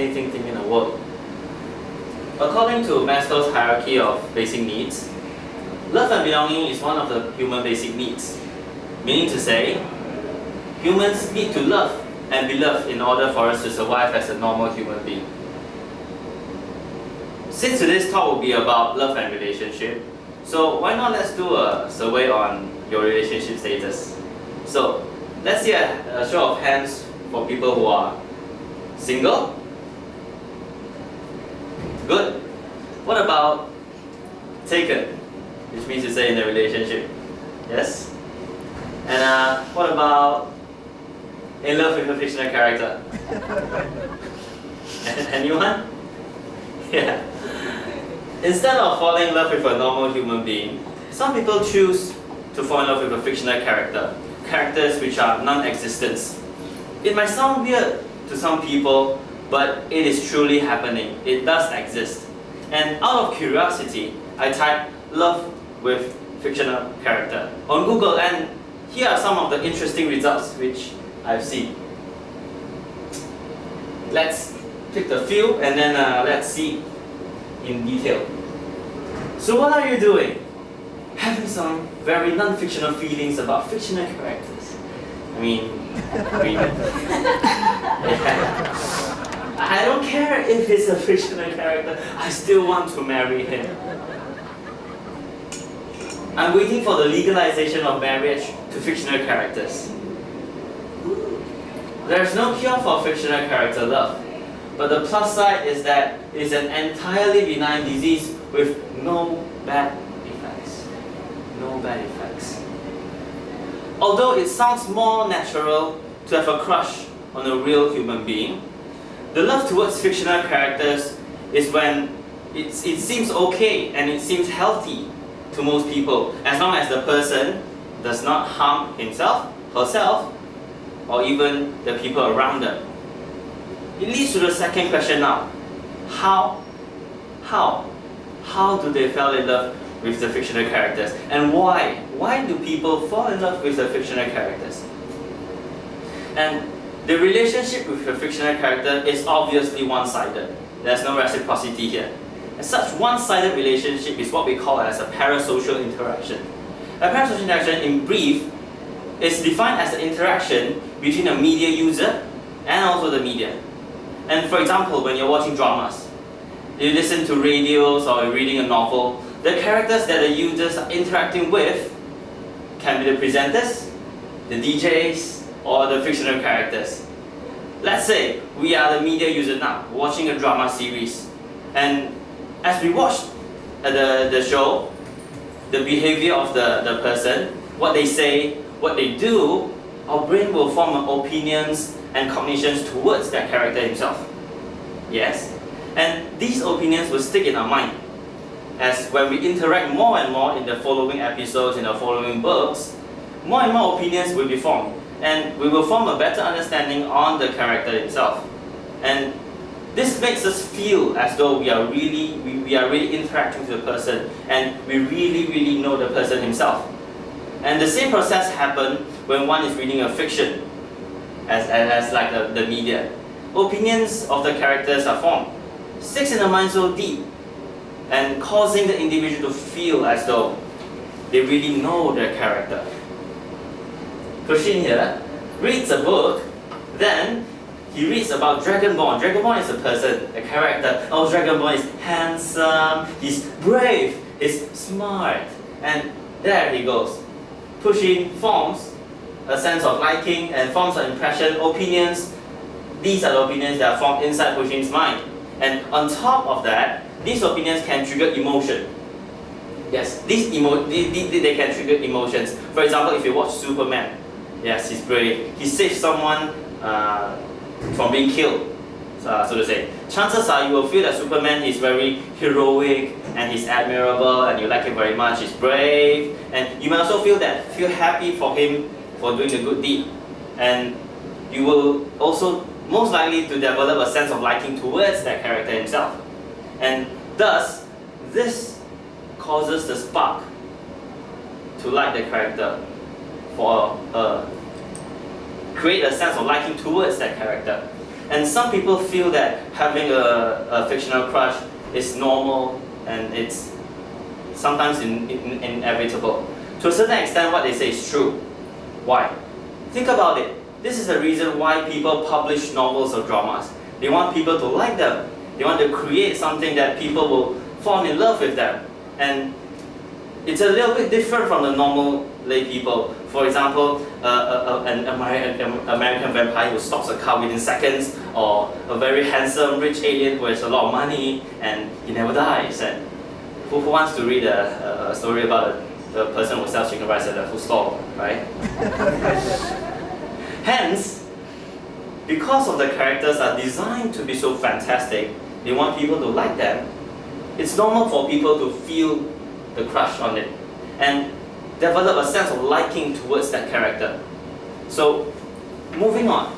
anything thing in the world. According to Maslow's hierarchy of basic needs, love and belonging is one of the human basic needs. Meaning to say, humans need to love and be loved in order for us to survive as a normal human being. Since today's talk will be about love and relationship, so why not let's do a survey on your relationship status. So let's see a show of hands for people who are single. Good. What about taken, which means to say in a relationship? Yes? And what about in love with a fictional character? Anyone? Yeah. Instead of falling in love with a normal human being, some people choose to fall in love with a fictional character, characters which are non-existent. It might sound weird to some people, but it is truly happening. It does exist. And out of curiosity, I typed love with fictional character on Google, and here are some of the interesting results which I've seen. Let's pick a few and then let's see in detail. So what are you doing? Having some very non-fictional feelings about fictional characters. I mean, I don't care if it's a fictional character, I still want to marry him. I'm waiting for the legalization of marriage to fictional characters. There's no cure for fictional character love, but the plus side is that it is an entirely benign disease with no bad effects. No bad effects. Although it sounds more natural to have a crush on a real human being, the love towards fictional characters is when it seems okay and it seems healthy to most people, as long as the person does not harm himself, herself, or even the people around them. It leads to the second question now. How do they fall in love with the fictional characters? And why? Why do people fall in love with the fictional characters? And the relationship with a fictional character is obviously one-sided. There's no reciprocity here. And such one-sided relationship is what we call as a parasocial interaction. A parasocial interaction, in brief, is defined as the interaction between a media user and also the media. And for example, when you're watching dramas, you listen to radios or you're reading a novel, the characters that the users are interacting with can be the presenters, the DJs, or the fictional characters. Let's say we are the media user now, watching a drama series. And as we watch the show, the behavior of the person, what they say, what they do, our brain will form opinions and cognitions towards that character himself. Yes? And these opinions will stick in our mind. As when we interact more and more in the following episodes, in the following books, more and more opinions will be formed. And we will form a better understanding on the character itself. And this makes us feel as though we are really interacting with the person, and we really know the person himself. And the same process happens when one is reading a fiction, as like the media. Opinions of the characters are formed, sticks in the mind so deep, and causing the individual to feel as though they really know their character. Kushin here reads a book, then he reads about Dragonborn. Dragonborn is a person, a character. Oh, Dragonborn is handsome, he's brave, he's smart, and there he goes. Pushin forms a sense of liking and forms an impression, opinions. These are the opinions that are formed inside Pushin's mind. And on top of that, these opinions can trigger emotion. Yes, they can trigger emotions. For example, if you watch Superman, yes, he's brave. He saves someone from being killed, so to say. Chances are you will feel that Superman is very heroic and he's admirable and you like him very much. He's brave, and you may also feel happy for him for doing a good deed. And you will also most likely to develop a sense of liking towards that character himself. And thus, this causes the spark to like the character, for create a sense of liking towards that character. And some people feel that having a fictional crush is normal and it's sometimes inevitable. To a certain extent, what they say is true. Why? Think about it. This is the reason why people publish novels or dramas. They want people to like them. They want to create something that people will fall in love with them. And it's a little bit different from the normal lay people. For example, an American vampire who stops a car within seconds, or a very handsome rich alien who has a lot of money and he never dies. And who wants to read a story about the person who sells chicken rice at a food stall, right? Hence, because of the characters are designed to be so fantastic, they want people to like them. It's normal for people to feel the crush on it and develop a sense of liking towards that character. So, moving on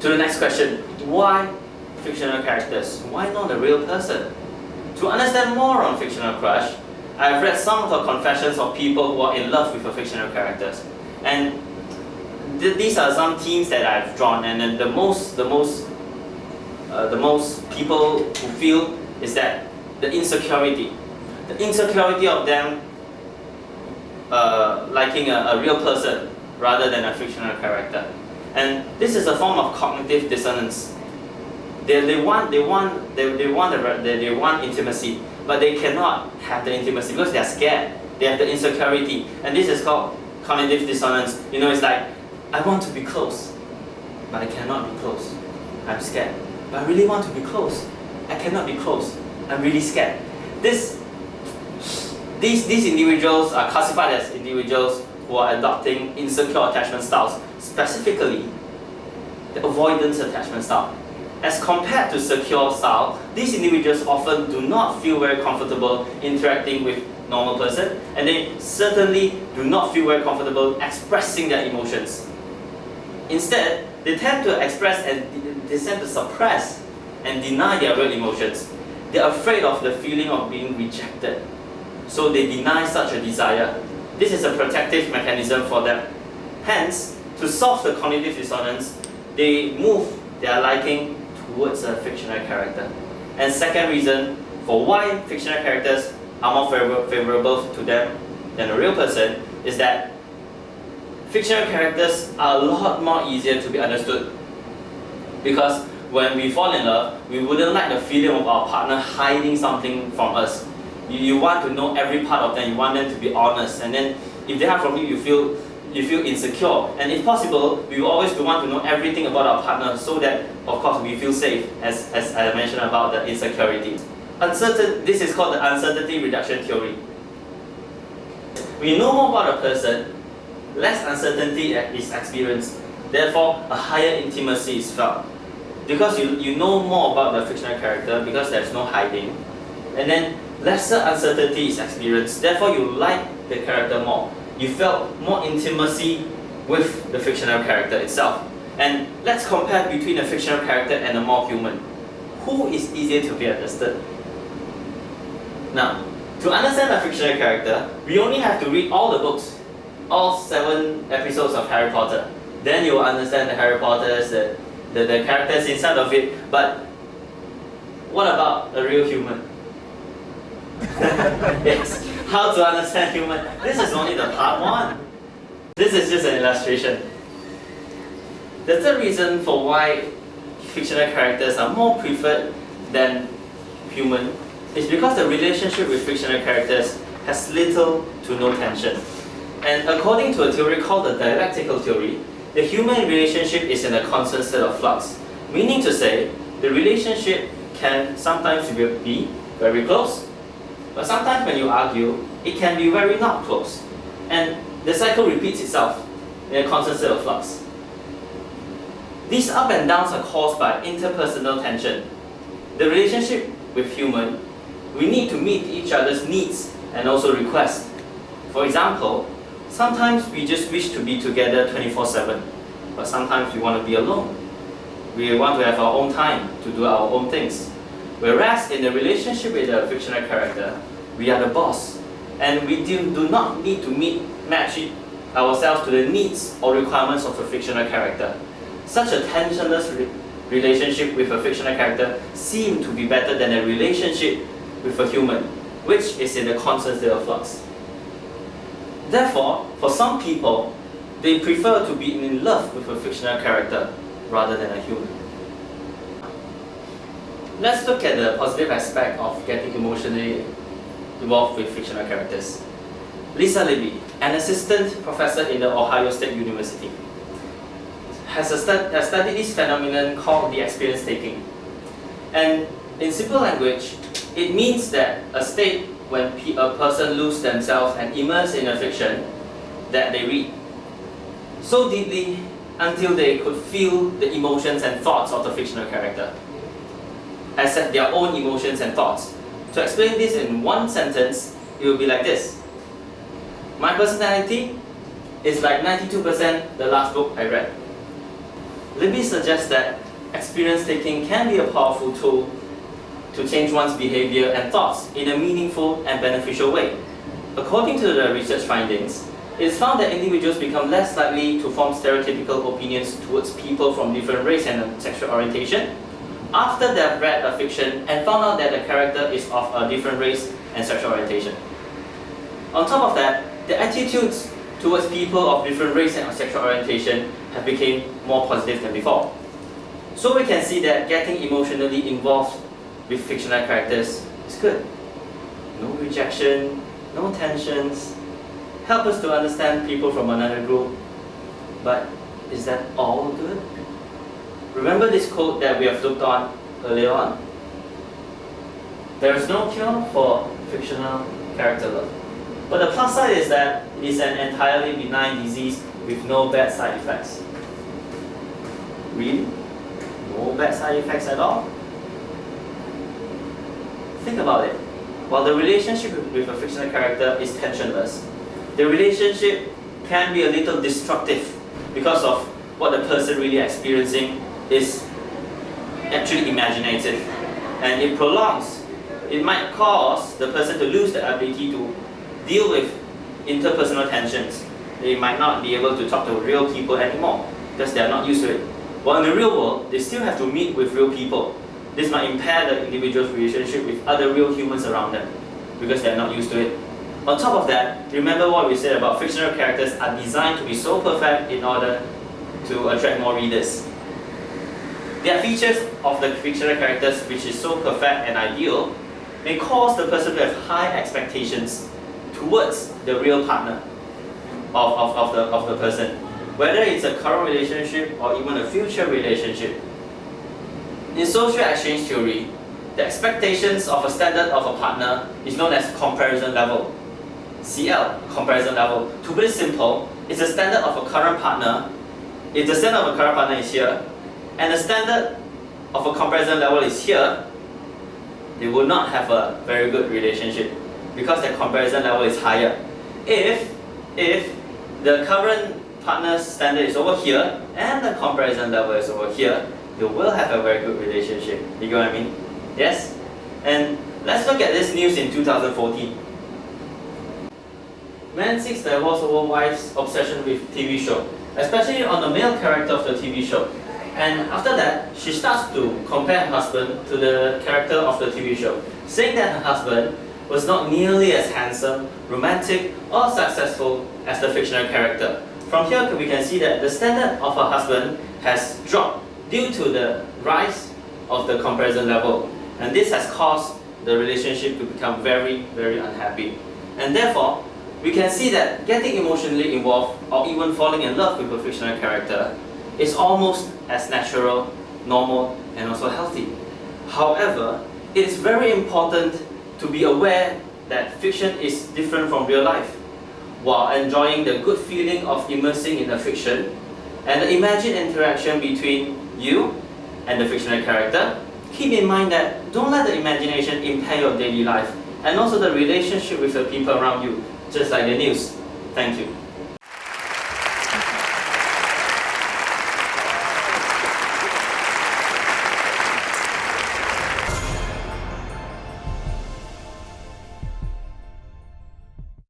to the next question. Why fictional characters? Why not a real person? To understand more on fictional crush, I've read some of the confessions of people who are in love with the fictional characters. And these are some themes that I've drawn, and then the most people who feel is that the insecurity of them liking a real person rather than a fictional character, and this is a form of cognitive dissonance. They want intimacy, but they cannot have the intimacy because they are scared. They have the insecurity, and this is called cognitive dissonance. You know, it's like, I want to be close, but I cannot be close. I'm scared. But I really want to be close. I cannot be close. I'm really scared. These individuals are classified as individuals who are adopting insecure attachment styles, specifically the avoidance attachment style. As compared to secure style, these individuals often do not feel very comfortable interacting with normal person, and they certainly do not feel very comfortable expressing their emotions. Instead, they tend to express and they tend to suppress and deny their real emotions. They are afraid of the feeling of being rejected, so they deny such a desire. This is a protective mechanism for them. Hence, to solve the cognitive dissonance, they move their liking towards a fictional character. And second reason for why fictional characters are more favorable to them than a real person is that fictional characters are a lot more easier to be understood. Because when we fall in love, we wouldn't like the feeling of our partner hiding something from us. You want to know every part of them, you want them to be honest, and then if they hide from you, you feel insecure. And if possible, we always want to know everything about our partner so that, of course, we feel safe, as I mentioned about the insecurity. This is called the uncertainty reduction theory. We know more about a person, less uncertainty is experienced. Therefore, a higher intimacy is felt. Because you know more about the fictional character, because there's no hiding. And then lesser uncertainty is experienced. Therefore, you like the character more. You felt more intimacy with the fictional character itself. And let's compare between a fictional character and a more human. Who is easier to be understood? Now, to understand a fictional character, we only have to read all the books, all 7 episodes of Harry Potter. Then you will understand the Harry Potters, the characters inside of it. But what about a real human? Yes, how to understand human. This is only the part 1. This is just an illustration. The third reason for why fictional characters are more preferred than human is because the relationship with fictional characters has little to no tension. And according to a theory called the dialectical theory, the human relationship is in a constant state of flux. Meaning to say, the relationship can sometimes be very close, but sometimes when you argue, it can be very not close. And the cycle repeats itself in a constant state of flux. These up and downs are caused by interpersonal tension. The relationship with human, we need to meet each other's needs and also requests. For example, sometimes we just wish to be together 24/7, but sometimes we want to be alone. We want to have our own time to do our own things. Whereas in the relationship with a fictional character, we are the boss, and we do not need to match ourselves to the needs or requirements of a fictional character. Such a tensionless relationship with a fictional character seem to be better than a relationship with a human, which is in a constant state of flux. Therefore, for some people, they prefer to be in love with a fictional character rather than a human. Let's look at the positive aspect of getting emotionally involved with fictional characters. Lisa Libby, an assistant professor in the Ohio State University, has studied this phenomenon called the experience taking. And in simple language, it means that a state when a person loses themselves and immerse in a fiction that they read so deeply until they could feel the emotions and thoughts of the fictional character, as their own emotions and thoughts. To explain this in one sentence, it will be like this. My personality is like 92% the last book I read. Libby suggests that experience taking can be a powerful tool to change one's behavior and thoughts in a meaningful and beneficial way. According to the research findings, it is found that individuals become less likely to form stereotypical opinions towards people from different race and sexual orientation after they have read a fiction and found out that the character is of a different race and sexual orientation. On top of that, the attitudes towards people of different race and sexual orientation have become more positive than before. So we can see that getting emotionally involved with fictional characters is good. No rejection, no tensions, help us to understand people from another group. But is that all good? Remember this quote that we have looked on earlier on? There is no cure for fictional character love. But the plus side is that it is an entirely benign disease with no bad side effects. Really? No bad side effects at all? Think about it. While the relationship with a fictional character is tensionless, the relationship can be a little destructive because of what the person really experiencing is actually imaginative, and it prolongs. It might cause the person to lose the ability to deal with interpersonal tensions. They might not be able to talk to real people anymore because they are not used to it. While in the real world, they still have to meet with real people. This might impair the individual's relationship with other real humans around them because they are not used to it. On top of that, remember what we said about fictional characters are designed to be so perfect in order to attract more readers. There are features of the fictional characters which is so perfect and ideal may cause the person to have high expectations towards the real partner of the person, whether it's a current relationship or even a future relationship. In social exchange theory, the expectations of a standard of a partner is known as comparison level. CL, comparison level. To put it simple, it's the standard of a current partner. If the standard of a current partner is here, and the standard of a comparison level is here, they will not have a very good relationship because the comparison level is higher. If the current partner's standard is over here and the comparison level is over here, they will have a very good relationship. You get what I mean? Yes? And let's look at this news in 2014. Man seeks divorce over wife's obsession with TV show, especially on the male character of the TV show. And after that, she starts to compare her husband to the character of the TV show, saying that her husband was not nearly as handsome, romantic, or successful as the fictional character. From here, we can see that the standard of her husband has dropped due to the rise of the comparison level. And this has caused the relationship to become very, very unhappy. And therefore, we can see that getting emotionally involved or even falling in love with a fictional character is almost as natural, normal, and also healthy. However, it is very important to be aware that fiction is different from real life. While enjoying the good feeling of immersing in a fiction and the imagined interaction between you and the fictional character, keep in mind that don't let the imagination impair your daily life and also the relationship with the people around you, just like the news. Thank you.